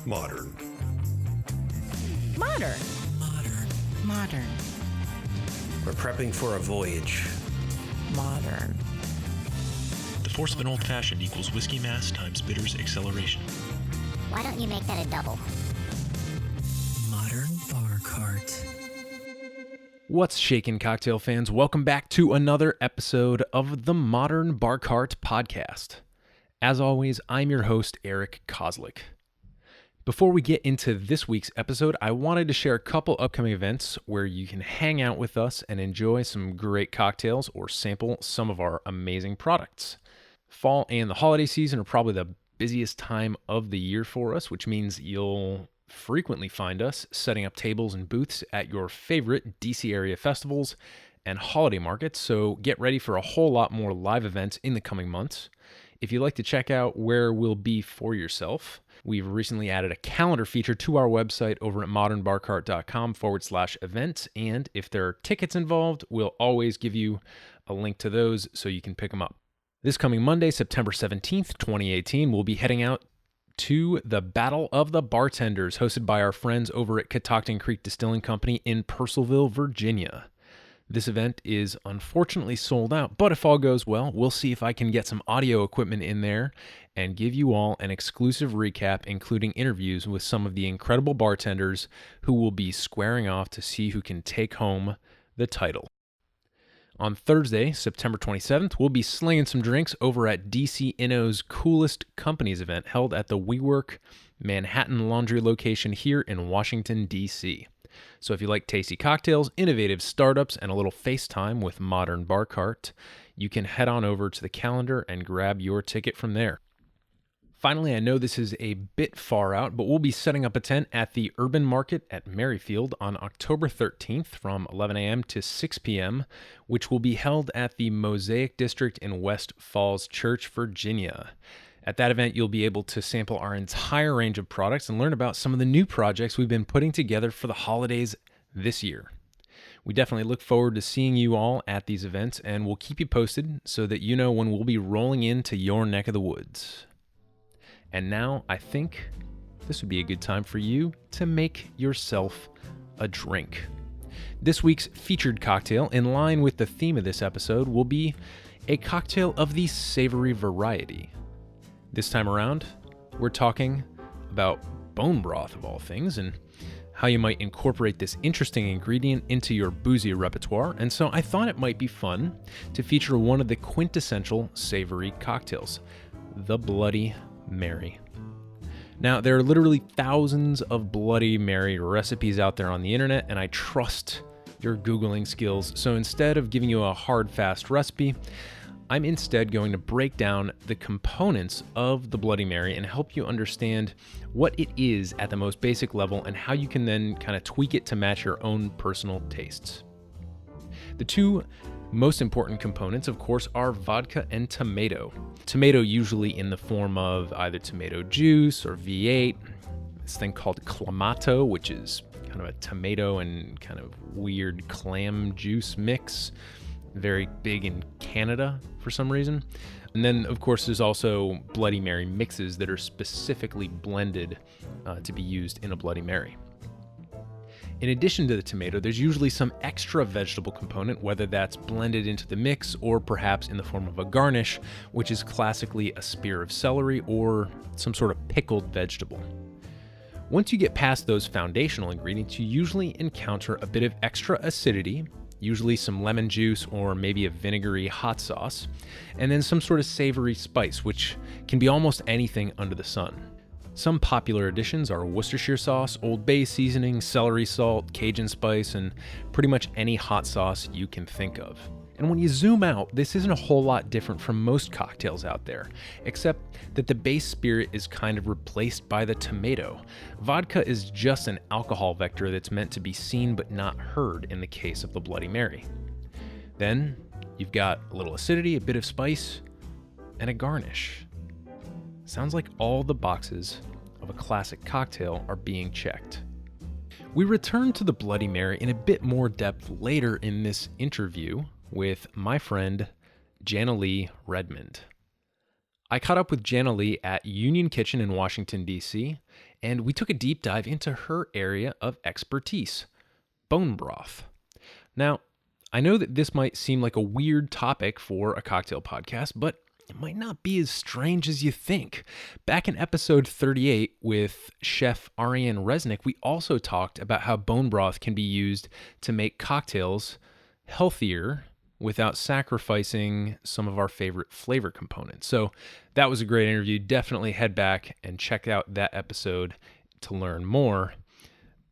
Modern. Modern. Modern. Modern. We're prepping for a voyage. Modern. The force of an old-fashioned equals whiskey mass times bitters acceleration. Why don't you make that a double? Modern bar cart. What's shaking, cocktail fans? Welcome back to another episode of the Modern Bar Cart podcast. As always, I'm your host, Eric Kozlik. Before we get into this week's episode, I wanted to share a couple upcoming events where you can hang out with us and enjoy some great cocktails or sample some of our amazing products. Fall and the holiday season are probably the busiest time of the year for us, which means you'll frequently find us setting up tables and booths at your favorite DC area festivals and holiday markets, so get ready for a whole lot more live events in the coming months. If you'd like to check out where we'll be for yourself, we've recently added a calendar feature to our website over at modernbarcart.com/events, and if there are tickets involved, we'll always give you a link to those so you can pick them up. This coming Monday, September 17th, 2018, we'll be heading out to the Battle of the Bartenders, hosted by our friends over at Catoctin Creek Distilling Company in Purcellville, Virginia. This event is unfortunately sold out, but if all goes well, we'll see if I can get some audio equipment in there and give you all an exclusive recap, including interviews with some of the incredible bartenders who will be squaring off to see who can take home the title. On Thursday, September 27th, we'll be slinging some drinks over at DC Inno's Coolest Companies event held at the WeWork Manhattan Laundry location here in Washington, D.C. So if you like tasty cocktails, innovative startups, and a little FaceTime with Modern Bar Cart, you can head on over to the calendar and grab your ticket from there. Finally, I know this is a bit far out, but we'll be setting up a tent at the Urban Market at Merrifield on October 13th from 11 a.m. to 6 p.m., which will be held at the Mosaic District in West Falls Church, Virginia. At that event, you'll be able to sample our entire range of products and learn about some of the new projects we've been putting together for the holidays this year. We definitely look forward to seeing you all at these events, and we'll keep you posted so that you know when we'll be rolling into your neck of the woods. And now, I think this would be a good time for you to make yourself a drink. This week's featured cocktail, in line with the theme of this episode, will be a cocktail of the savory variety. This time around, we're talking about bone broth of all things and how you might incorporate this interesting ingredient into your boozy repertoire. And so I thought it might be fun to feature one of the quintessential savory cocktails, the Bloody Mary. Now, there are literally thousands of Bloody Mary recipes out there on the internet, and I trust your Googling skills. So instead of giving you a hard, fast recipe, I'm instead going to break down the components of the Bloody Mary and help you understand what it is at the most basic level and how you can then kind of tweak it to match your own personal tastes. The two most important components, of course, are vodka and tomato. Tomato usually in the form of either tomato juice or V8, this thing called clamato, which is kind of a tomato and kind of weird clam juice mix. Very big in Canada for some reason. And then, of course, there's also Bloody Mary mixes that are specifically blended to be used in a Bloody Mary. In addition to the tomato, there's usually some extra vegetable component, whether that's blended into the mix or perhaps in the form of a garnish, which is classically a spear of celery or some sort of pickled vegetable. Once you get past those foundational ingredients, you usually encounter a bit of extra acidity, usually some lemon juice or maybe a vinegary hot sauce, and then some sort of savory spice, which can be almost anything under the sun. Some popular additions are Worcestershire sauce, Old Bay seasoning, celery salt, Cajun spice, and pretty much any hot sauce you can think of. And when you zoom out, this isn't a whole lot different from most cocktails out there, except that the base spirit is kind of replaced by the tomato. Vodka is just an alcohol vector that's meant to be seen but not heard in the case of the Bloody Mary. Then you've got a little acidity, a bit of spice, and a garnish. Sounds like all the boxes of a classic cocktail are being checked. We return to the Bloody Mary in a bit more depth later in this interview with my friend Janalee Redmond. I caught up with Janalee at Union Kitchen in Washington, D.C., and we took a deep dive into her area of expertise, bone broth. Now, I know that this might seem like a weird topic for a cocktail podcast, but it might not be as strange as you think. Back in episode 38 with Chef Ariane Resnick, we also talked about how bone broth can be used to make cocktails healthier without sacrificing some of our favorite flavor components. So that was a great interview. Definitely head back and check out that episode to learn more.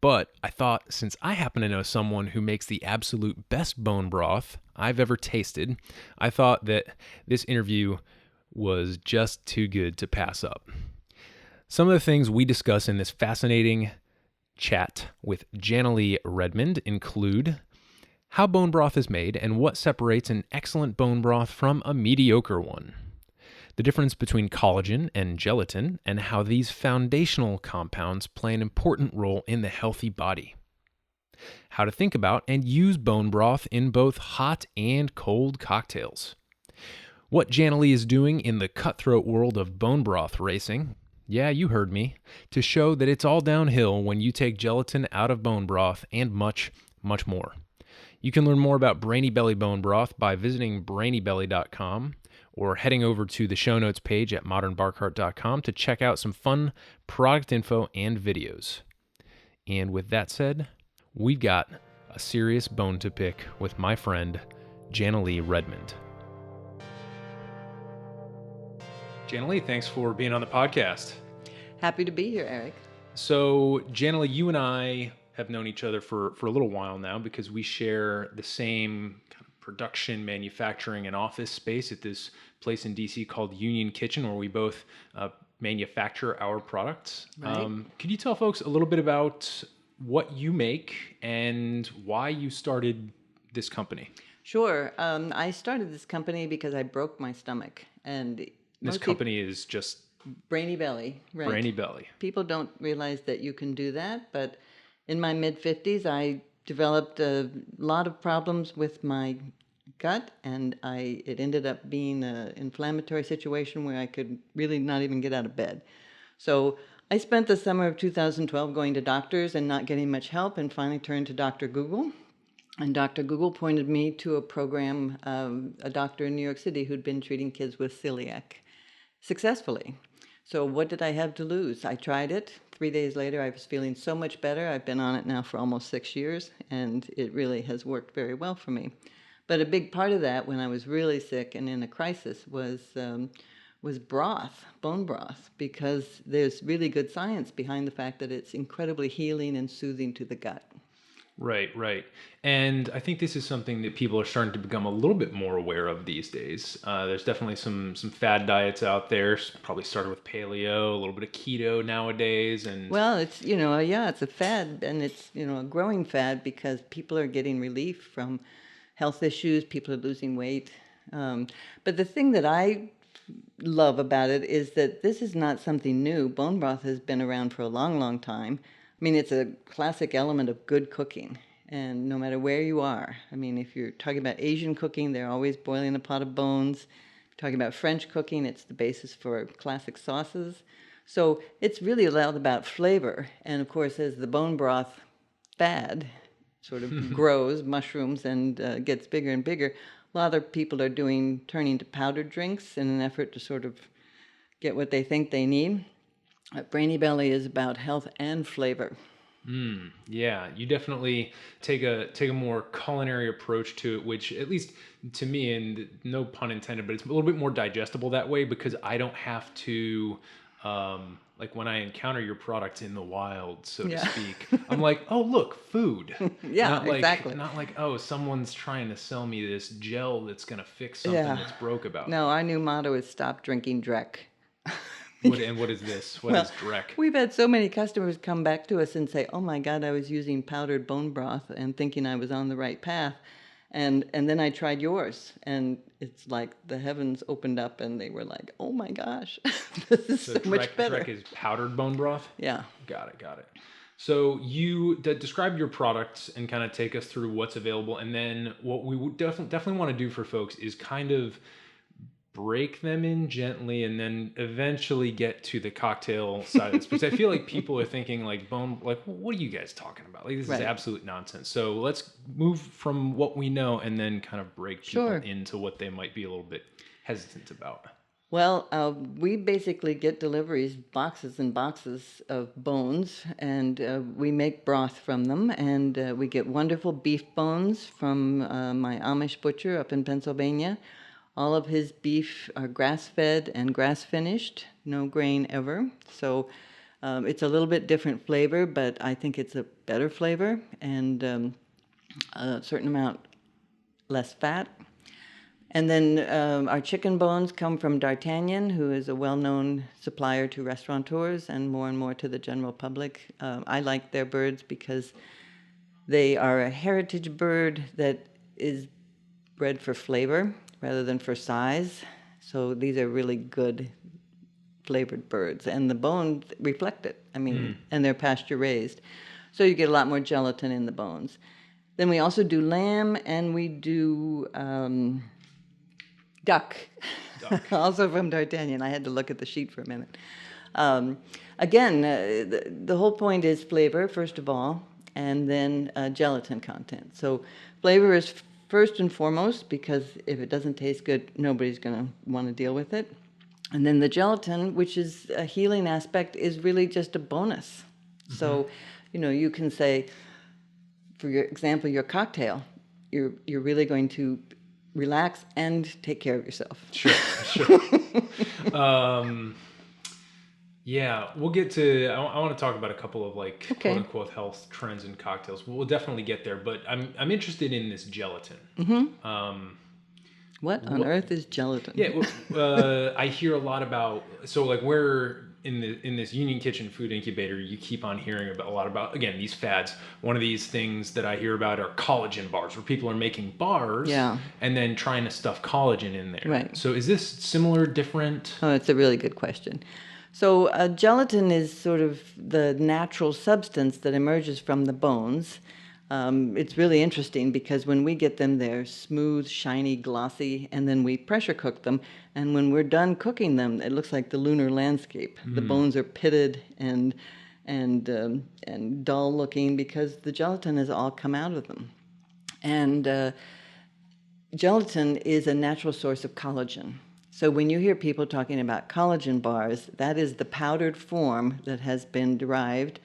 But I thought, since I happen to know someone who makes the absolute best bone broth I've ever tasted, I thought that this interview was just too good to pass up. Some of the things we discuss in this fascinating chat with Janalee Redmond include how bone broth is made and what separates an excellent bone broth from a mediocre one, the difference between collagen and gelatin, and how these foundational compounds play an important role in the healthy body, how to think about and use bone broth in both hot and cold cocktails, what Janalee is doing in the cutthroat world of bone broth racing. Yeah, you heard me, to show that it's all downhill when you take gelatin out of bone broth, and much, much more. You can learn more about Brainy Belly bone broth by visiting brainybelly.com or heading over to the show notes page at modernbarcart.com to check out some fun product info and videos. And with that said, we've got a serious bone to pick with my friend, Janalee Redmond. Janalee, thanks for being on the podcast. Happy to be here, Eric. So, Janalee, you and I have known each other for a little while now because we share the same kind of production, manufacturing, and office space at this place in DC called Union Kitchen, where we both manufacture our products. Right. Could you tell folks a little bit about what you make and why you started this company? Sure. I started this company because I broke my stomach. And This company is just Brainy Belly. Right. Brainy Belly. People don't realize that you can do that, but in my mid-50s, I developed a lot of problems with my gut, and it ended up being an inflammatory situation where I could really not even get out of bed. So I spent the summer of 2012 going to doctors and not getting much help, and finally turned to Dr. Google. And Dr. Google pointed me to a program, a doctor in New York City who'd been treating kids with celiac successfully. So what did I have to lose? I tried it. 3 days later, I was feeling so much better. I've been on it now for almost 6 years, and it really has worked very well for me. But a big part of that, when I was really sick and in a crisis, was broth, bone broth, because there's really good science behind the fact that it's incredibly healing and soothing to the gut. Right. And I think this is something that people are starting to become a little bit more aware of these days. There's definitely some fad diets out there, probably started with paleo, a little bit of keto nowadays. And well, it's, it's a fad, and it's, a growing fad because people are getting relief from health issues, people are losing weight. But the thing that I love about it is that this is not something new. Bone broth has been around for a long, long time. I mean, it's a classic element of good cooking, and no matter where you are. I mean, if you're talking about Asian cooking, they're always boiling a pot of bones. If you're talking about French cooking, it's the basis for classic sauces. So it's really a lot about flavor. And of course, as the bone broth fad sort of grows, mushrooms, and gets bigger and bigger, a lot of people are turning to powdered drinks in an effort to sort of get what they think they need. Brainy Belly is about health and flavor. Yeah, you definitely take a more culinary approach to it, which, at least to me, and no pun intended, but it's a little bit more digestible that way, because I don't have to, like when I encounter your products in the wild, so to speak, I'm like, oh, look, food. Exactly. Not like, oh, someone's trying to sell me this gel that's going to fix something that's broke about. No, our new motto is stop drinking Drek. What is this? What is Drek? We've had so many customers come back to us and say, oh my God, I was using powdered bone broth and thinking I was on the right path. And then I tried yours, and it's like the heavens opened up and they were like, oh my gosh, this is so much better. Drek is powdered bone broth? Yeah. Got it. So you describe your products and kind of take us through what's available. And then what we would definitely want to do for folks is kind of break them in gently and then eventually get to the cocktail side of this, because I feel like people are thinking like bone, like, what are you guys talking about? Like, this is absolute nonsense. So let's move from what we know and then kind of break people into what they might be a little bit hesitant about. Well, we basically get deliveries, boxes and boxes of bones, and we make broth from them. And we get wonderful beef bones from my Amish butcher up in Pennsylvania. All of his beef are grass-fed and grass-finished, no grain ever. So it's a little bit different flavor, but I think it's a better flavor and a certain amount less fat. And then our chicken bones come from D'Artagnan, who is a well-known supplier to restaurateurs and more to the general public. I like their birds because they are a heritage bird that is bred for flavor rather than for size. So these are really good flavored birds. And the bones reflect it. I mean, and they're pasture raised. So you get a lot more gelatin in the bones. Then we also do lamb and we do... Duck. Also from D'Artagnan. I had to look at the sheet for a minute. Again, the whole point is flavor, first of all, and then gelatin content. So flavor is first and foremost, because if it doesn't taste good, nobody's going to want to deal with it. And then the gelatin, which is a healing aspect, is really just a bonus. Mm-hmm. So, you can say, for your example, your cocktail, you're really going to relax and take care of yourself. Sure. Yeah, we'll get to, I want to talk about a couple of quote unquote health trends in cocktails. We'll definitely get there, but I'm interested in this gelatin. Mm-hmm. What on earth is gelatin? Yeah, I hear a lot about, we're in this Union Kitchen food incubator, you keep on hearing a lot about, again, these fads. One of these things that I hear about are collagen bars, where people are making bars and then trying to stuff collagen in there. Right. So is this similar, different? Oh, it's a really good question. So gelatin is sort of the natural substance that emerges from the bones. It's really interesting because when we get them, they're smooth, shiny, glossy, and then we pressure cook them. And when we're done cooking them, it looks like the lunar landscape. The bones are pitted and dull looking because the gelatin has all come out of them. And gelatin is a natural source of collagen. So when you hear people talking about collagen bars, that is the powdered form that has been derived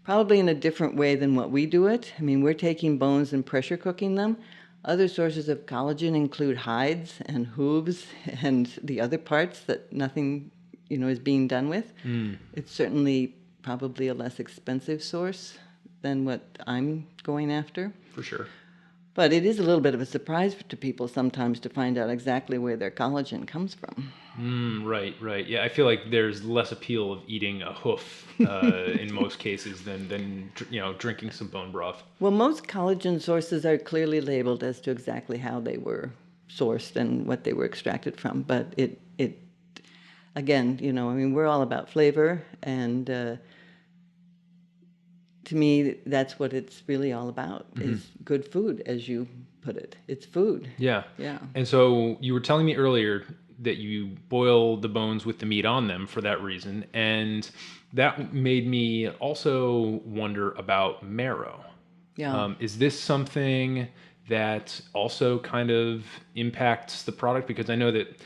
probably in a different way than what we do it. I mean, we're taking bones and pressure cooking them. Other sources of collagen include hides and hooves and the other parts that nothing, is being done with. It's certainly probably a less expensive source than what I'm going after. For sure. But it is a little bit of a surprise to people sometimes to find out exactly where their collagen comes from. Right. Yeah, I feel like there's less appeal of eating a hoof in most cases than drinking some bone broth. Well, most collagen sources are clearly labeled as to exactly how they were sourced and what they were extracted from. But it again, we're all about flavor, and to me, that's what it's really all about, is good food, as you put it. It's food. Yeah. Yeah. And so you were telling me earlier that you boil the bones with the meat on them for that reason. And that made me also wonder about marrow. Yeah. Is this something that also kind of impacts the product? Because I know that,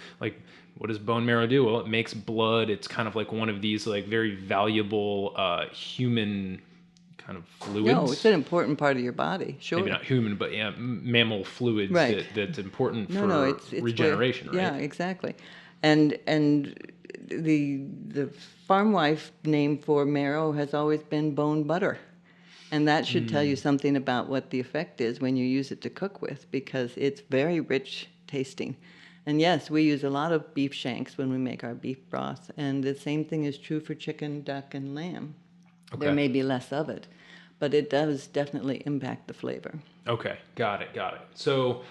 what does bone marrow do? Well, it makes blood. It's kind of like one of these very valuable human kind of fluids. No, it's an important part of your body. Sure. Maybe not human, but mammal fluids that's important for it's regeneration, right? Yeah, exactly. And the farm wife name for marrow has always been bone butter. And that should tell you something about what the effect is when you use it to cook with, because it's very rich tasting. And yes, we use a lot of beef shanks when we make our beef broth. And the same thing is true for chicken, duck, and lamb. Okay. There may be less of it, but it does definitely impact the flavor. Okay, got it. So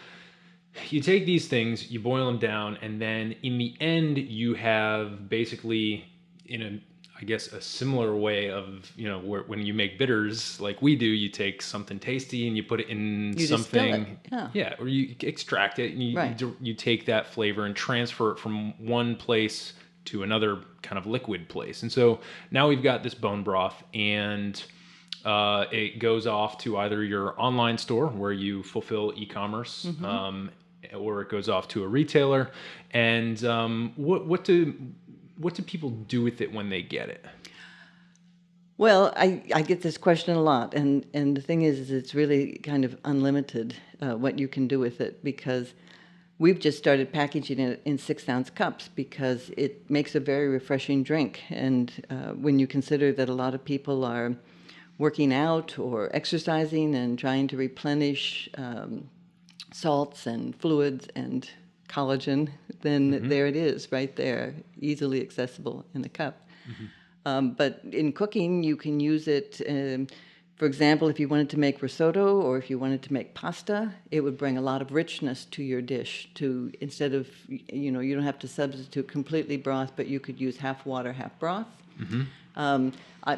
you take these things, you boil them down, and then in the end you have basically, I I guess, a similar way of, when you make bitters like we do, you take something tasty and you put it in You something. distill it, yeah. Or you extract it and Right. you take that flavor and transfer it from one place to another kind of liquid place. And so now we've got this bone broth, and it goes off to either your online store where you fulfill e-commerce, or it goes off to a retailer. And what do people do with it when they get it? Well, I get this question a lot, and the thing is it's really kind of unlimited what you can do with it, because we've just started packaging it in 6-ounce cups because it makes a very refreshing drink. And when you consider that a lot of people are working out or exercising and trying to replenish salts and fluids and collagen, then there it is right there, easily accessible in a cup. But in cooking, you can use it, for example, if you wanted to make risotto or if you wanted to make pasta, it would bring a lot of richness to your dish. Instead of, you don't have to substitute completely broth, but you could use half water, half broth.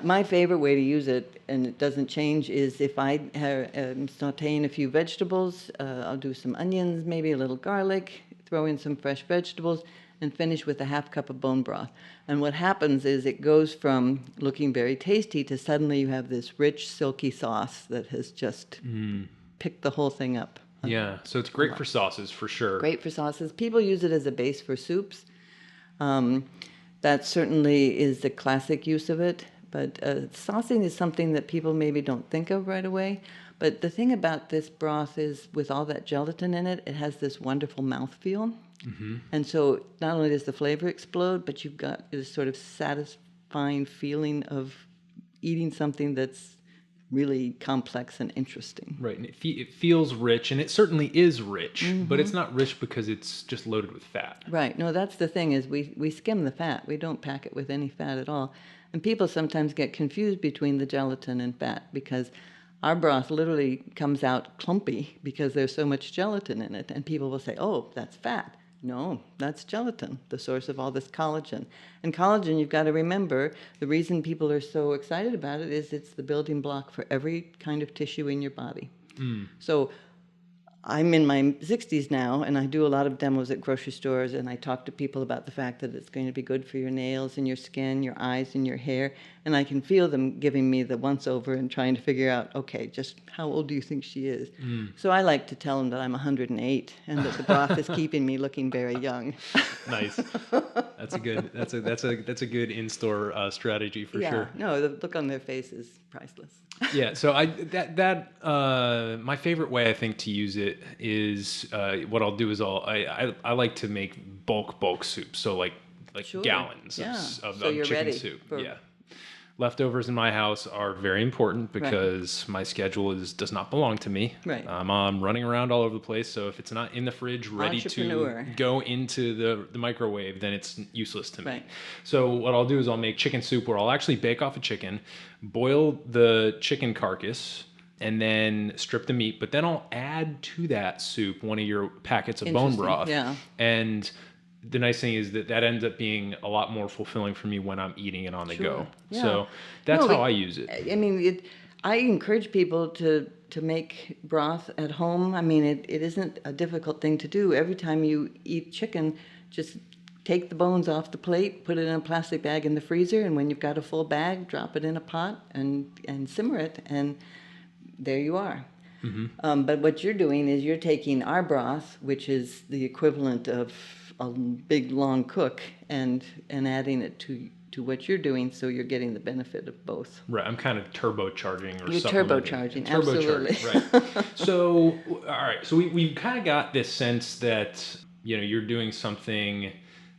My favorite way to use it, and it doesn't change, is if I am sauteing a few vegetables, I'll do some onions, maybe a little garlic, throw in some fresh vegetables, and finish with a half cup of bone broth. And what happens is it goes from looking very tasty to suddenly you have this rich, silky sauce that has just picked the whole thing up. Yeah, so it's great for sauces for sure. Great for sauces. People use it as a base for soups. That certainly is the classic use of it. But saucing is something that people maybe don't think of right away. But the thing about this broth is, with all that gelatin in it, it has this wonderful mouthfeel. And so not only does the flavor explode, but you've got this sort of satisfying feeling of eating something that's really complex and interesting. Right, and it feels rich, and it certainly is rich, but it's not rich because it's just loaded with fat. Right. No, that's the thing, is we skim the fat. We don't pack it with any fat at all. And people sometimes get confused between the gelatin and fat, because our broth literally comes out clumpy because there's so much gelatin in it. And people will say, oh, that's fat. No, that's gelatin, the source of all this collagen. And collagen, you've got to remember, the reason people are so excited about it is it's the building block for every kind of tissue in your body. So I'm in my 60s now, and I do a lot of demos at grocery stores, and I talk to people about the fact that it's going to be good for your nails and your skin, your eyes and your hair, and I can feel them giving me the once-over and trying to figure out, okay, just how old do you think she is? So I like to tell them that I'm 108 and that the broth is keeping me looking very young. Nice. That's a good in-store strategy for sure. No, the look on their face is priceless. Yeah, so my favorite way I think to use it is what I'll do is I like to make bulk soup, so like Sure. gallons Yeah. of So you're chicken ready soup. for- Yeah, leftovers in my house are very important because my schedule does not belong to me. Right. I'm running around all over the place, so if it's not in the fridge ready to Entrepreneur. go into the microwave, then it's useless to me. Right. So what I'll do is I'll make chicken soup where I'll actually bake off a chicken, boil the chicken carcass, and then strip the meat. But then I'll add to that soup one of your packets of bone Interesting, broth. yeah. And the nice thing is that ends up being a lot more fulfilling for me when I'm eating it on the go. Yeah. So that's No, how I use it. I mean, I encourage people to make broth at home. I mean, it isn't a difficult thing to do. Every time you eat chicken, just take the bones off the plate, put it in a plastic bag in the freezer, and when you've got a full bag, drop it in a pot and simmer it, and there you are. But what you're doing is you're taking our broth, which is the equivalent of a big long cook, and adding it to what you're doing, so you're getting the benefit of both. Right, I'm kind of turbocharging or You're supplementing. turbocharging, absolutely. Right. So, all right. So we've kind of got this sense that you're doing something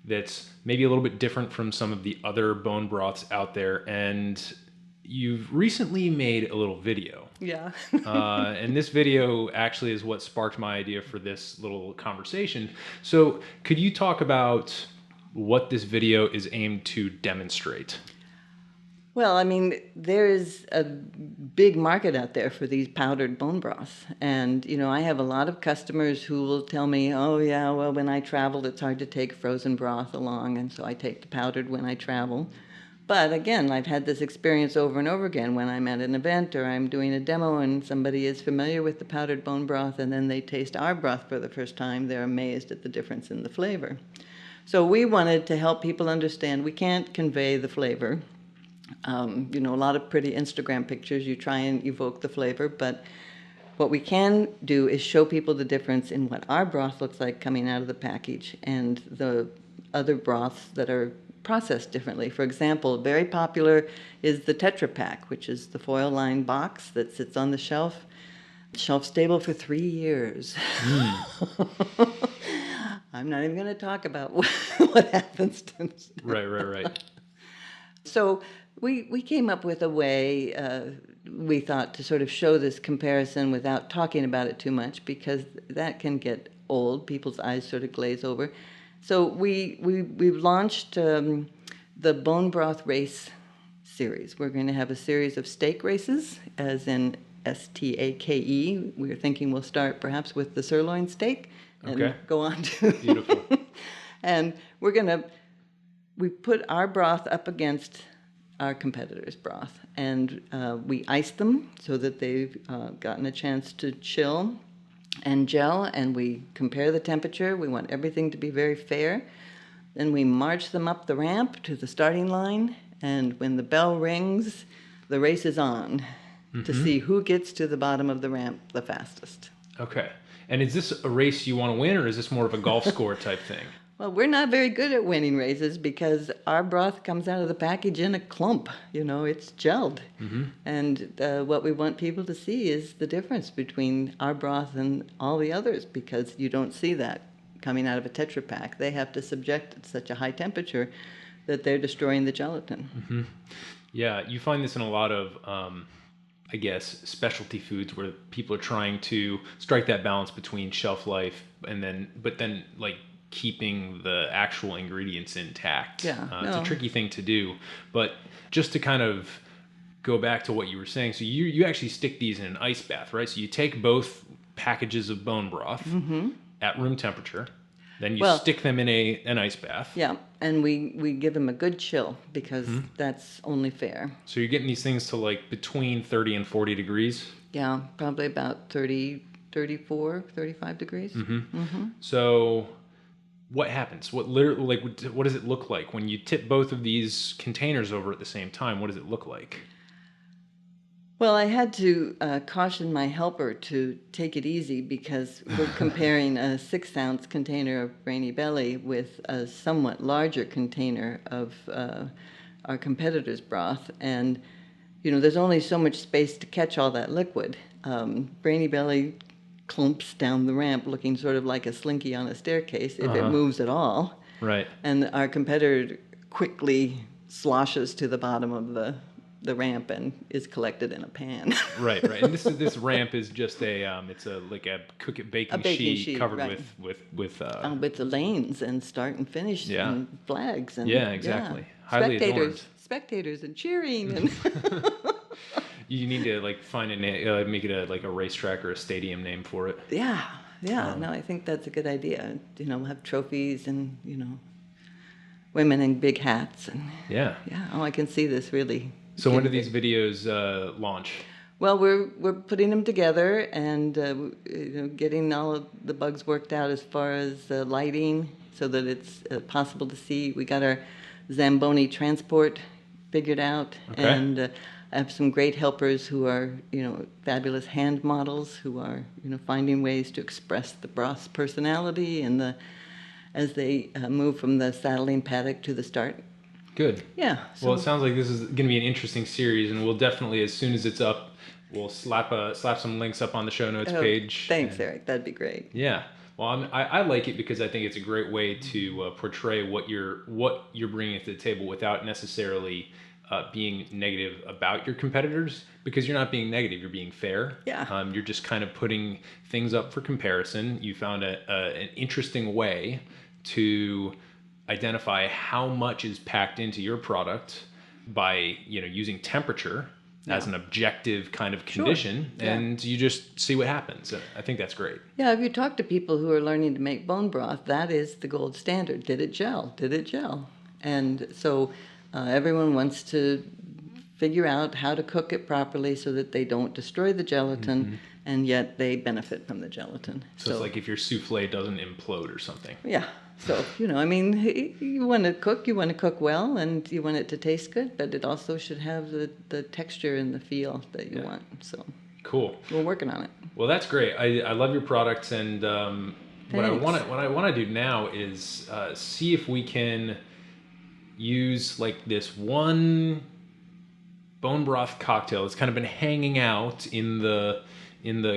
that's maybe a little bit different from some of the other bone broths out there, and you've recently made a little video. Yeah. And this video actually is what sparked my idea for this little conversation. So could you talk about what this video is aimed to demonstrate? Well, I mean, there is a big market out there for these powdered bone broths. And, I have a lot of customers who will tell me, oh, yeah, well, when I travel, it's hard to take frozen broth along, and so I take the powdered when I travel. But again, I've had this experience over and over again when I'm at an event or I'm doing a demo and somebody is familiar with the powdered bone broth and then they taste our broth for the first time, they're amazed at the difference in the flavor. So we wanted to help people understand we can't convey the flavor. A lot of pretty Instagram pictures, you try and evoke the flavor, but what we can do is show people the difference in what our broth looks like coming out of the package and the other broths that are processed differently. For example, very popular is the Tetra Pak, which is the foil-lined box that sits on the shelf stable for 3 years. I'm not even going to talk about what happens to them. Right. So we came up with a way, we thought, to sort of show this comparison without talking about it too much, because that can get old. People's eyes sort of glaze over. So we've launched the Bone Broth Race series. We're going to have a series of steak races, as in STAKE. We're thinking we'll start perhaps with the sirloin steak and go on to... Beautiful. And we put our broth up against our competitors' broth, and we ice them so that they've gotten a chance to chill and gel, and we compare the temperature. We want everything to be very fair. Then we march them up the ramp to the starting line, and when the bell rings, the race is on to see who gets to the bottom of the ramp the fastest. Okay. And is this a race you want to win, or is this more of a golf score type thing? Well, we're not very good at winning races because our broth comes out of the package in a clump. It's gelled. And what we want people to see is the difference between our broth and all the others, because you don't see that coming out of a Tetra Pak. They have to subject at such a high temperature that they're destroying the gelatin. Yeah, you find this in a lot of, specialty foods where people are trying to strike that balance between shelf life but then keeping the actual ingredients intact. It's a tricky thing to do. But just to kind of go back to what you were saying, so you actually stick these in an ice bath, right? So you take both packages of bone broth at room temperature, then you stick them in an ice bath. Yeah, and we give them a good chill because that's only fair. So you're getting these things to between 30 and 40 degrees? Yeah, probably about 30, 34, 35 degrees. So what happens? What does it look like when you tip both of these containers over at the same time? What does it look like? Well, I had to caution my helper to take it easy because we're comparing a 6-ounce container of Brainy Belly with a somewhat larger container of our competitor's broth. And, there's only so much space to catch all that liquid. Brainy Belly clumps down the ramp looking sort of like a slinky on a staircase if it moves at all. Right. And our competitor quickly sloshes to the bottom of the is collected in a pan. Right. And this ramp is just it's a baking sheet covered with the lanes and start and finish and flags and exactly. Highly adorned. Spectators and cheering and You need to find a name, make it a racetrack or a stadium name for it. Yeah. No, I think that's a good idea. We'll have trophies and women in big hats and I can see this really. So when do these videos launch? Well, we're putting them together and getting all of the bugs worked out as far as lighting so that it's possible to see. We got our Zamboni transport figured out, and I have some great helpers who are fabulous hand models who are finding ways to express the broth's personality and as they move from the saddling paddock to the start. Good. Yeah. Well, it sounds like this is going to be an interesting series, and we'll definitely, as soon as it's up, we'll slap some links up on the show notes page. Thanks, Eric. That'd be great. Yeah. Well, I like it because I think it's a great way to portray what you're bringing to the table without necessarily being negative about your competitors, because you're not being negative, you're being fair. Yeah. You're just kind of putting things up for comparison. You found an interesting way to identify how much is packed into your product by using temperature as an objective kind of condition, and you just see what happens. I think that's great. Yeah, if you talk to people who are learning to make bone broth, that is the gold standard. Did it gel? And so Everyone wants to figure out how to cook it properly so that they don't destroy the gelatin, and yet they benefit from the gelatin. So it's like if your souffle doesn't implode or something. Yeah. So, I mean, you want to cook well, and you want it to taste good, but it also should have the texture and the feel that you want. So Cool. we're working on it. Well, that's great. I love your products, and what I Thanks. want to do now is see if we can use like this one bone broth cocktail that's kind of been hanging out in the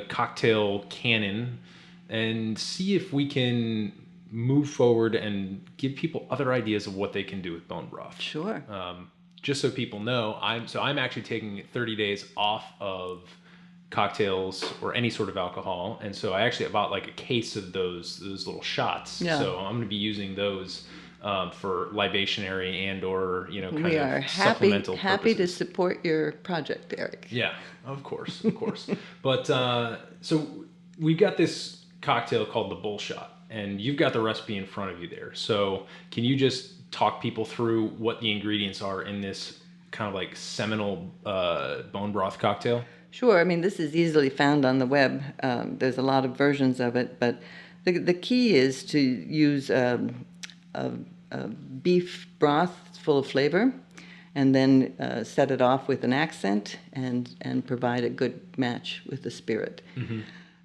cocktail canon, and see if we can move forward and give people other ideas of what they can do with bone broth. Sure. Just so people know, I'm actually taking 30 days off of cocktails or any sort of alcohol, and so I actually bought like a case of those little shots. Yeah. So I'm going to be using those for libationary and or kind We of are supplemental happy to purposes. support your project, Eric. Yeah, of course. But so we've got this cocktail called the Bull Shot, and you've got the recipe in front of you there. So can you just talk people through what the ingredients are in this kind of like seminal bone broth cocktail? Sure. I mean, this is easily found on the web. There's a lot of versions of it, but the key is to use a beef broth full of flavor, and then set it off with an accent and provide a good match with the spirit.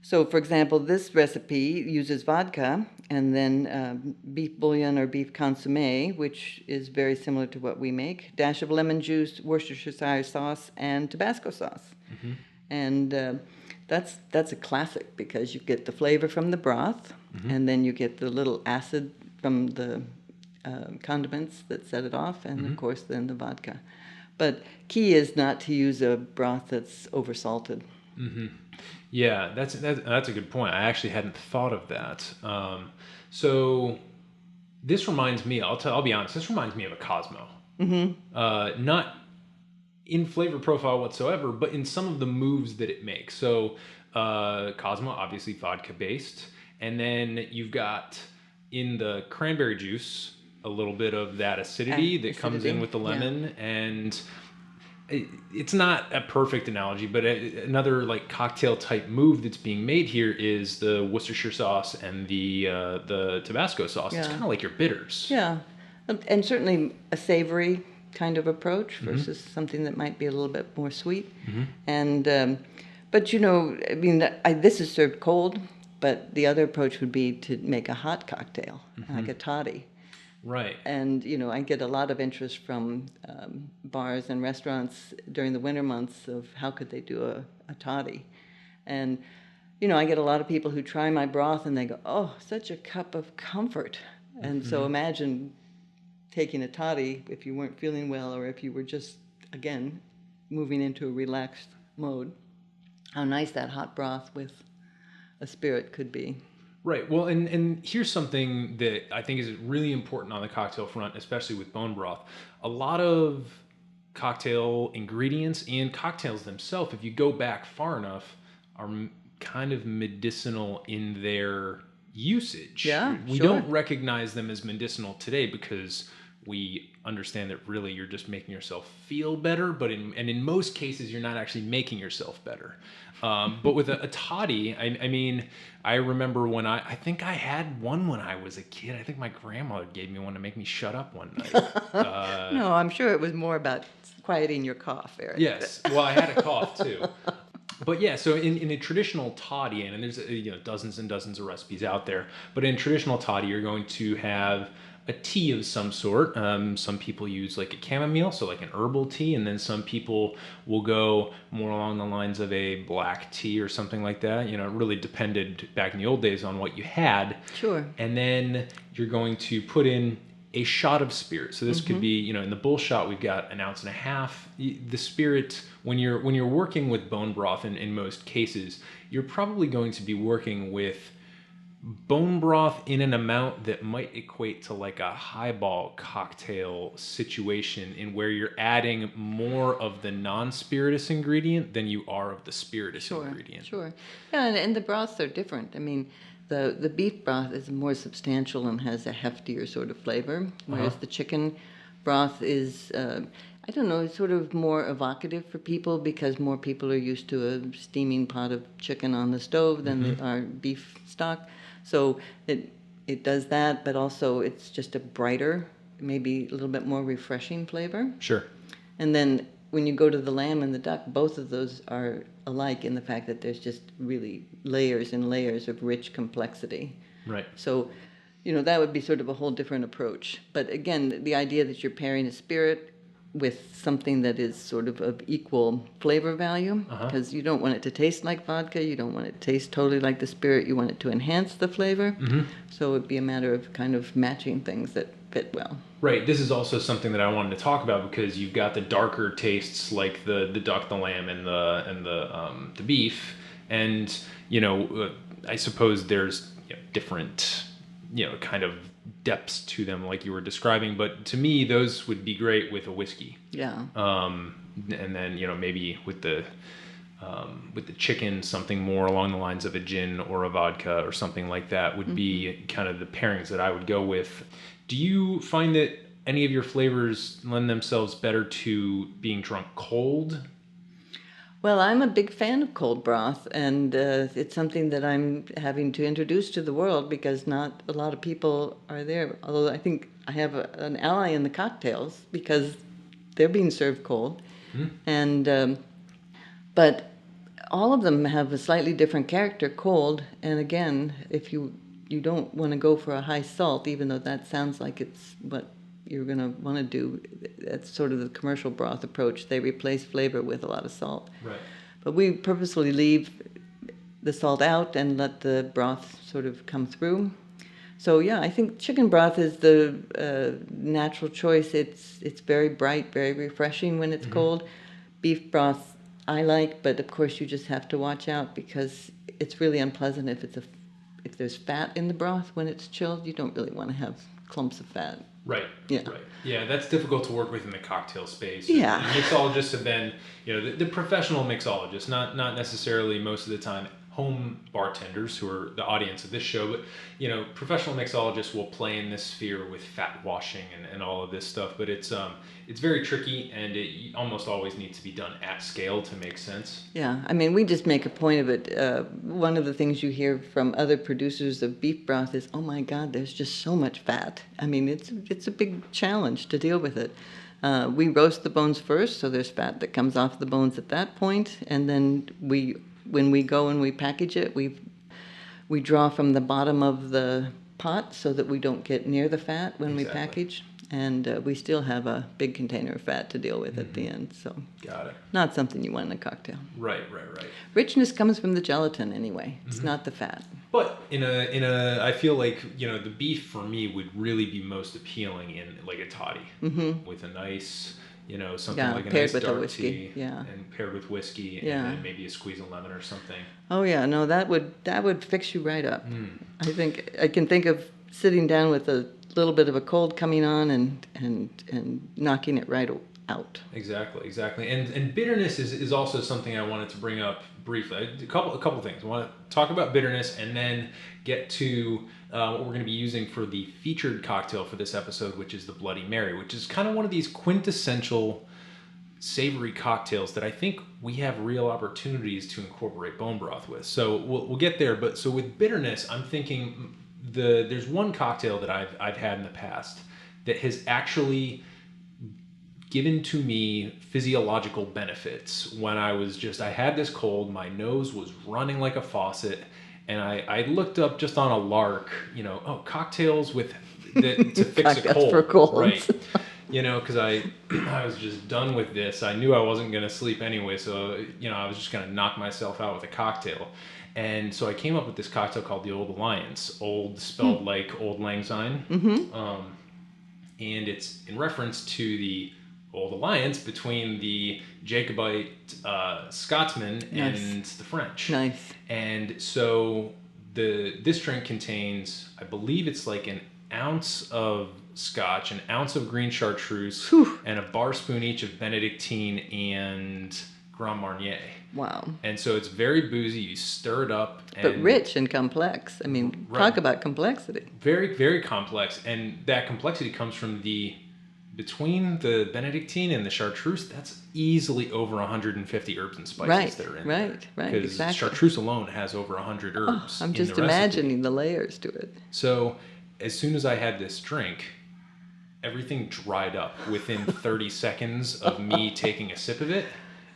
So, for example, this recipe uses vodka and then beef bouillon or beef consommé, which is very similar to what we make, dash of lemon juice, Worcestershire sauce, and Tabasco sauce. And that's a classic because you get the flavor from the broth, and then you get the little acid from the condiments that set it off, and of course then the vodka. But key is not to use a broth that's oversalted. Yeah, that's a good point. I actually hadn't thought of that. So this reminds me. I'll be honest. This reminds me of a Cosmo. Not in flavor profile whatsoever, but in some of the moves that it makes. So Cosmo, obviously vodka based, and then you've got in the cranberry juice a little bit of that acidity that comes in with the lemon, and it's not a perfect analogy, but another like cocktail type move that's being made here is the Worcestershire sauce and the Tabasco sauce. It's kind of like your bitters. Yeah, and certainly a savory kind of approach versus something that might be a little bit more sweet. And but I mean, this is served cold, but the other approach would be to make a hot cocktail, like a toddy. Right. And, I get a lot of interest from bars and restaurants during the winter months of how could they do a toddy. And, I get a lot of people who try my broth and they go, oh, such a cup of comfort. And so imagine taking a toddy if you weren't feeling well or if you were just, again, moving into a relaxed mode, how nice that hot broth with a spirit could be. Right. Well, and here's something that I think is really important on the cocktail front, especially with bone broth. A lot of cocktail ingredients and cocktails themselves, if you go back far enough, are kind of medicinal in their usage. Yeah, we sure. don't recognize them as medicinal today because we understand that really you're just making yourself feel better, but in most cases you're not actually making yourself better. But with a toddy, I mean, I remember when I think I had one when I was a kid. I think my grandmother gave me one to make me shut up one night. No, I'm sure it was more about quieting your cough, Eric. Yes, well, I had a cough too. But yeah, so in a traditional toddy, and there's dozens and dozens of recipes out there, but in traditional toddy, you're going to have a tea of some sort. Some people use like a chamomile, so like an herbal tea, and then some people will go more along the lines of a black tea or something like that. It really depended back in the old days on what you had. Sure. And then you're going to put in a shot of spirit. So this could be, in the Bull Shot, we've got 1.5 ounces. The spirit, when you're working with bone broth in most cases, you're probably going to be working with bone broth in an amount that might equate to like a highball cocktail situation, in where you're adding more of the non-spirituous ingredient than you are of the spirituous ingredient. Sure. Yeah, and the broths are different. I mean, the beef broth is more substantial and has a heftier sort of flavor, whereas the chicken broth is, I don't know, it's sort of more evocative for people because more people are used to a steaming pot of chicken on the stove than they are beef stock. So it does that, but also it's just a brighter, maybe a little bit more refreshing flavor. Sure. And then when you go to the lamb and the duck, both of those are alike in the fact that there's just really layers and layers of rich complexity. Right. So, that would be sort of a whole different approach. But again, the idea that you're pairing a spirit with something that is sort of equal flavor value, because you don't want it to taste like vodka, you don't want it to taste totally like the spirit, you want it to enhance the flavor. So it'd be a matter of kind of matching things that fit well. Right. This is also something that I wanted to talk about because you've got the darker tastes like the duck, the lamb, and the beef, and I suppose there's different kind of depths to them like you were describing, but to me those would be great with a whiskey. Yeah. And then maybe with the chicken, something more along the lines of a gin or a vodka or something like that would be kind of the pairings that I would go with. Do you find that any of your flavors lend themselves better to being drunk cold? Well, I'm a big fan of cold broth, and it's something that I'm having to introduce to the world because not a lot of people are there. Although I think I have an ally in the cocktails because they're being served cold. And but all of them have a slightly different character cold. And again, if you don't want to go for a high salt, even though that sounds like it's what you're going to want to do, that's sort of the commercial broth approach. They replace flavor with a lot of salt. Right. But we purposefully leave the salt out and let the broth sort of come through. So yeah, I think chicken broth is the natural choice. It's very bright, very refreshing when it's cold. Beef broth I like, but of course you just have to watch out because it's really unpleasant if there's fat in the broth when it's chilled. You don't really want to have clumps of fat. Right. Yeah. Right. Yeah, that's difficult to work with in the cocktail space. Yeah. And mixologists have been, the professional mixologists, not necessarily most of the time home bartenders who are the audience of this show, but professional mixologists will play in this sphere with fat washing and all of this stuff. But it's very tricky, and it almost always needs to be done at scale to make sense. Yeah, I mean, we just make a point of it. One of the things you hear from other producers of beef broth is, "Oh my God, there's just so much fat." I mean, it's a big challenge to deal with it. We roast the bones first, so there's fat that comes off the bones at that point, and then when we go and we package it, we draw from the bottom of the pot so that we don't get near the fat when we package. And we still have a big container of fat to deal with at the end. So Got it. not something you want in a cocktail. Right. Richness comes from the gelatin anyway. It's not the fat. But I feel like the beef for me would really be most appealing in like a toddy with a nice something like a paired nice with a dark whiskey. tea, Yeah. and paired with whiskey, Yeah. and then maybe a squeeze of lemon or something. Oh yeah, no, that would fix you right up. I think I can think of sitting down with a little bit of a cold coming on and knocking it right out. Exactly. And bitterness is also something I wanted to bring up briefly. A couple things. I want to talk about bitterness and then get to what we're going to be using for the featured cocktail for this episode, which is the Bloody Mary, which is kind of one of these quintessential savory cocktails that I think we have real opportunities to incorporate bone broth with. So we'll get there. But so with bitterness, I'm thinking there's one cocktail that I've had in the past that has actually given to me physiological benefits. When I had this cold, my nose was running like a faucet, and I looked up just on a lark, cocktails to fix a cold, for colds. right? Because I was just done with this. I knew I wasn't going to sleep anyway, so I was just going to knock myself out with a cocktail. And so I came up with this cocktail called the Old Alliance. Old spelled like Old Lang Syne. And it's in reference to the Old Alliance between the Jacobite Scotsmen and the French. Nice. And so this drink contains, I believe it's like an ounce of Scotch, an ounce of green chartreuse, and a bar spoon each of Benedictine and Grand Marnier. Wow. And so it's very boozy. You stir it up. But rich and complex. I mean, talk about complexity. Very, very complex. And that complexity comes from the between the Benedictine and the chartreuse, that's easily over 150 herbs and spices Right, that are in right, there. right, Because exactly. chartreuse alone has over 100 Oh, herbs. I'm in just the recipe. imagining the layers to it. So as soon as I had this drink, everything dried up within 30 seconds of me taking a sip of it,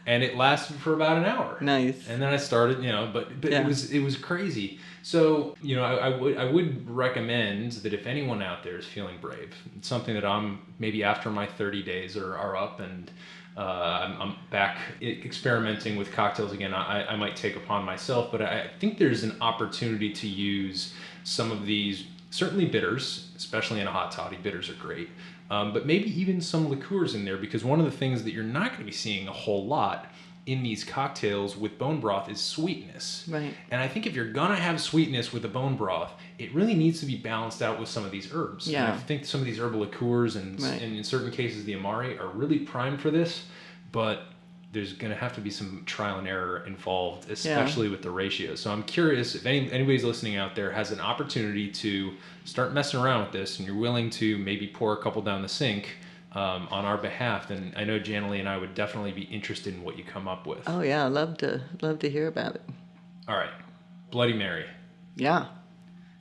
and it lasted for about an hour. Nice. And then I started, but Yeah. it was crazy. So I would recommend that if anyone out there is feeling brave, it's something that I'm maybe after my 30 days are up and I'm back experimenting with cocktails again. I might take upon myself, but I think there's an opportunity to use some of these. Certainly bitters, especially in a hot toddy, bitters are great. But maybe even some liqueurs in there, because one of the things that you're not going to be seeing a whole lot in these cocktails with bone broth is sweetness. Right. And I think if you're going to have sweetness with the bone broth, it really needs to be balanced out with some of these herbs. Yeah. And I think some of these herbal liqueurs and in certain cases the Amari are really primed for this, but there's going to have to be some trial and error involved, especially with the ratios. So I'm curious if anybody's listening out there has an opportunity to start messing around with this and you're willing to maybe pour a couple down the sink on our behalf, then I know Janalee and I would definitely be interested in what you come up with. Oh yeah, I'd love to hear about it. All right. Bloody Mary. Yeah.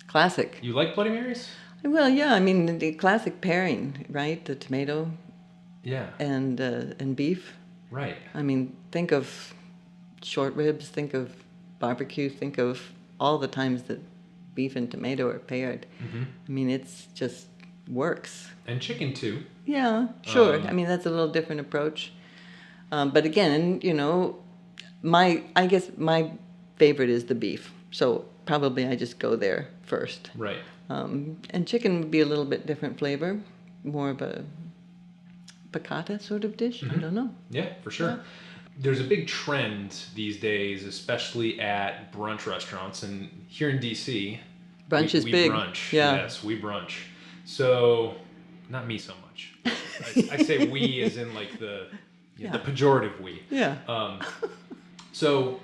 Classic. You like Bloody Marys? Well, yeah, I mean the classic pairing, right? The tomato Yeah. and beef. Right. I mean, think of short ribs, think of barbecue, think of all the times that beef and tomato are paired. Mm-hmm. I mean, it's just works. And chicken too. Yeah, sure. I mean, that's a little different approach. But again, I guess my favorite is the beef. So probably I just go there first. Right. And chicken would be a little bit different flavor, more of a piccata sort of dish. I don't know. Yeah, for sure. Yeah. There's a big trend these days, especially at brunch restaurants, and here in DC, brunch is we big. Brunch. Yeah. Yes, we brunch. So, not me so much. I say we as in like the pejorative we. Yeah. So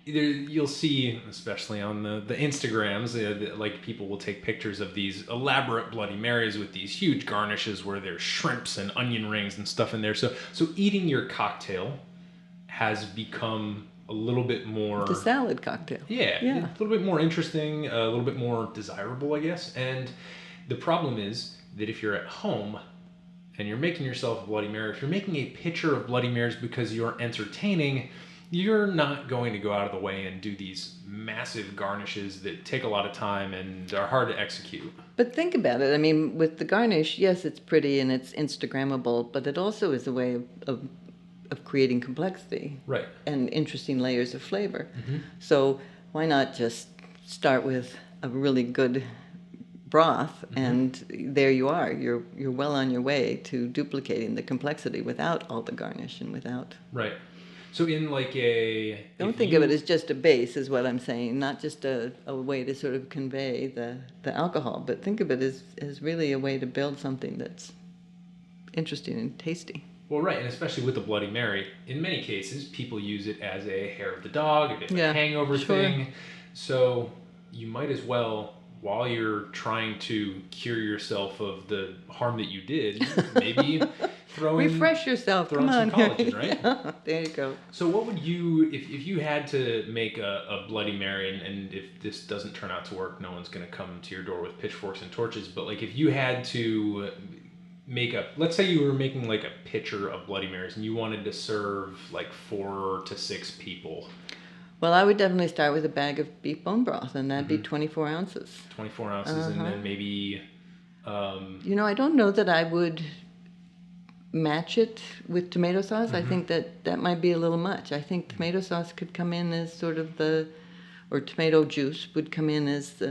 you'll see, especially on the Instagrams, like people will take pictures of these elaborate Bloody Marys with these huge garnishes where there's shrimps and onion rings and stuff in there. So eating your cocktail has become a little bit more... The salad cocktail. Yeah, a little bit more interesting, a little bit more desirable, I guess. And the problem is that if you're at home and you're making yourself a Bloody Mary, if you're making a pitcher of Bloody Marys because you're entertaining, you're not going to go out of the way and do these massive garnishes that take a lot of time and are hard to execute. But think about it. I mean, with the garnish, yes, it's pretty and it's Instagrammable, but it also is a way of creating complexity. Right. And interesting layers of flavor. Mm-hmm. So why not just start with a really good broth, and there you are. You're well on your way to duplicating the complexity without all the garnish and without... Right. So in like a... Don't think of it as just a base, is what I'm saying, not just a way to sort of convey the alcohol, but think of it as really a way to build something that's interesting and tasty. Well, right, and especially with the Bloody Mary, in many cases, people use it as a hair of the dog, a bit of a hangover thing. So you might as well, while you're trying to cure yourself of the harm that you did, maybe throw in... Refresh yourself, come on. Some collagen, right? Yeah, there you go. So what would you, if you had to make a Bloody Mary, and if this doesn't turn out to work, no one's going to come to your door with pitchforks and torches, but like if you had to... let's say you were making like a pitcher of Bloody Marys and you wanted to serve like 4 to 6 people. Well, I would definitely start with a bag of beef bone broth, and that'd be 24 ounces. 24 ounces, and then maybe... I don't know that I would match it with tomato sauce. I think that might be a little much. I think tomato sauce could come in as sort of or tomato juice would come in as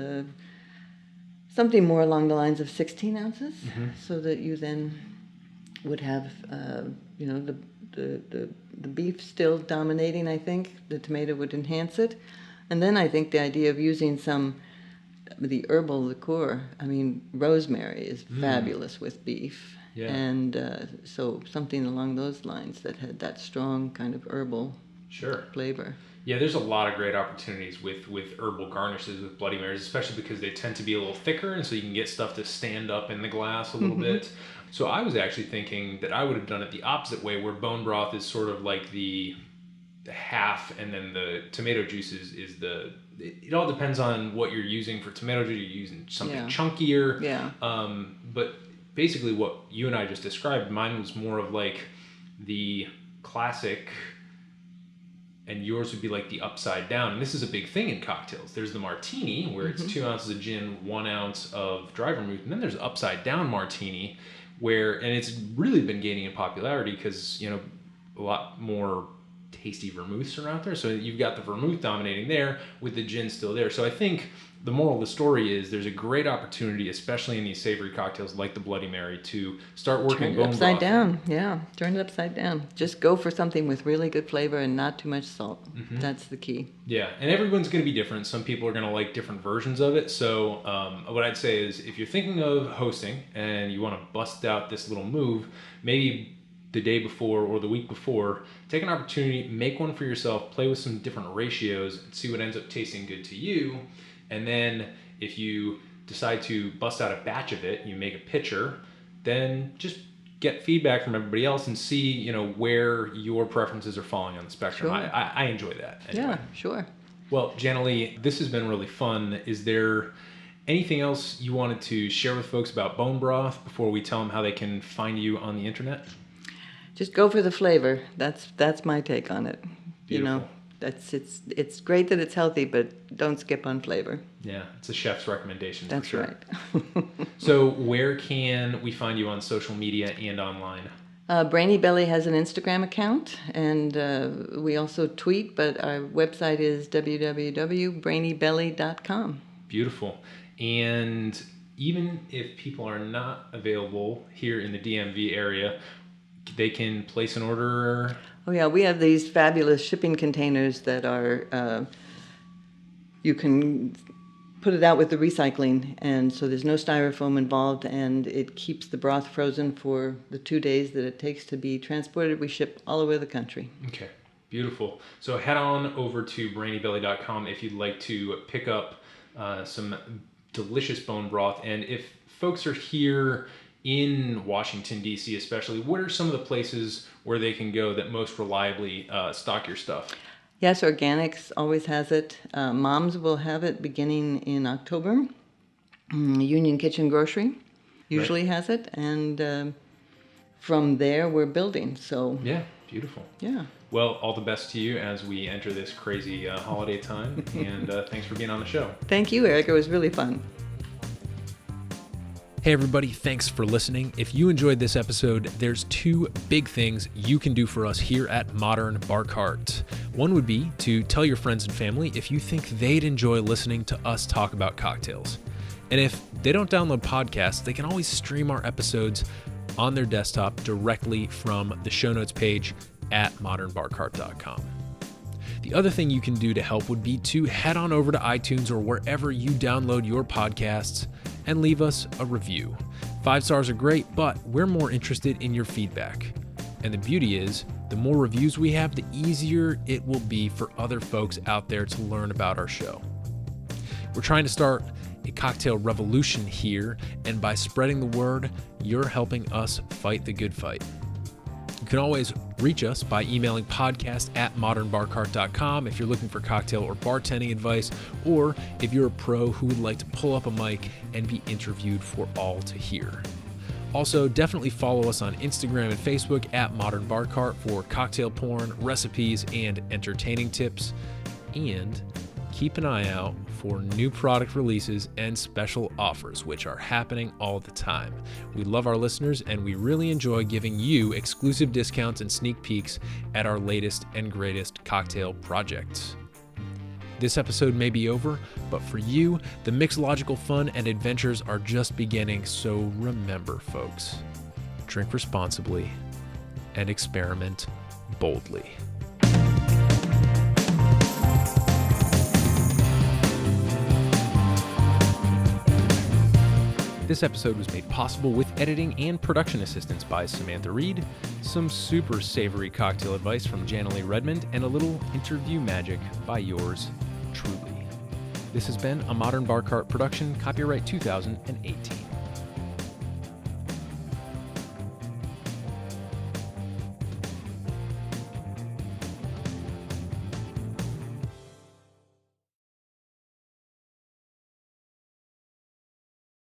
something more along the lines of 16 ounces, so that you then would have, the beef still dominating, I think. The tomato would enhance it. And then I think the idea of using the herbal liqueur, I mean, rosemary is fabulous with beef. Yeah. And so something along those lines that had that strong kind of herbal flavor. Yeah, there's a lot of great opportunities with herbal garnishes with Bloody Marys, especially because they tend to be a little thicker, and so you can get stuff to stand up in the glass a little bit. So I was actually thinking that I would have done it the opposite way, where bone broth is sort of like the half, and then the tomato juice is it all depends on what you're using for tomato juice. You're using something chunkier. Yeah. But basically what you and I just described, mine was more of like the classic, and yours would be like the upside down. And this is a big thing in cocktails. There's the martini, where it's 2 ounces of gin, 1 ounce of dry vermouth. And then there's upside down martini, and it's really been gaining in popularity because, you know, a lot more tasty vermouths are out there. So you've got the vermouth dominating there with the gin still there. So I think the moral of the story is there's a great opportunity, especially in these savory cocktails like the Bloody Mary, to start working bone broth. Upside down, yeah. Turn it upside down. Just go for something with really good flavor and not too much salt. That's the key. Yeah, and everyone's going to be different. Some people are going to like different versions of it. So what I'd say is if you're thinking of hosting and you want to bust out this little move, maybe the day before or the week before, take an opportunity, make one for yourself, play with some different ratios, and see what ends up tasting good to you. And then if you decide to bust out a batch of it, you make a pitcher, then just get feedback from everybody else and see, you know, where your preferences are falling on the spectrum. Sure. I enjoy that anyway. Yeah, sure. Well, Janalee, this has been really fun. Is there anything else you wanted to share with folks about bone broth before we tell them how they can find you on the internet? Just go for the flavor. That's my take on it. Beautiful. You know, it's great that it's healthy, but don't skip on flavor. Yeah, it's a chef's recommendation. That's for sure. right. So where can we find you on social media and online? Brainy Belly has an Instagram account, and we also tweet, but our website is www.brainybelly.com. Beautiful. And even if people are not available here in the DMV area, they can place an order. Oh yeah, we have these fabulous shipping containers that are, you can put it out with the recycling, and so there's no styrofoam involved, and it keeps the broth frozen for the 2 days that it takes to be transported. We ship all over the country. Okay, beautiful. So head on over to brainybelly.com if you'd like to pick up some delicious bone broth. And if folks are here in Washington, D.C. especially, what are some of the places where they can go that most reliably stock your stuff? Yes, Organics always has it. Mom's will have it beginning in October. Union Kitchen Grocery usually has it. And from there, we're building. So yeah, beautiful. Yeah. Well, all the best to you as we enter this crazy holiday time. And thanks for being on the show. Thank you, Eric. It was really fun. Hey everybody, thanks for listening. If you enjoyed this episode, there's 2 big things you can do for us here at Modern Bar Cart. One would be to tell your friends and family if you think they'd enjoy listening to us talk about cocktails. And if they don't download podcasts, they can always stream our episodes on their desktop directly from the show notes page at modernbarcart.com. The other thing you can do to help would be to head on over to iTunes or wherever you download your podcasts and leave us a review. 5 stars are great, but we're more interested in your feedback. And the beauty is, the more reviews we have, the easier it will be for other folks out there to learn about our show. We're trying to start a cocktail revolution here, and by spreading the word, you're helping us fight the good fight. You can always reach us by emailing podcast@modernbarcart.com if you're looking for cocktail or bartending advice, or if you're a pro who would like to pull up a mic and be interviewed for all to hear. Also, definitely follow us on Instagram and Facebook @modernbarcart for cocktail porn, recipes, and entertaining tips. And keep an eye out for new product releases and special offers, which are happening all the time. We love our listeners, and we really enjoy giving you exclusive discounts and sneak peeks at our latest and greatest cocktail projects. This episode may be over, but for you, the mixological fun and adventures are just beginning. So remember, folks, drink responsibly and experiment boldly. This episode was made possible with editing and production assistance by Samantha Reed, some super savory cocktail advice from Janalee Redmond, and a little interview magic by yours truly. This has been a Modern Bar Cart production, copyright 2018.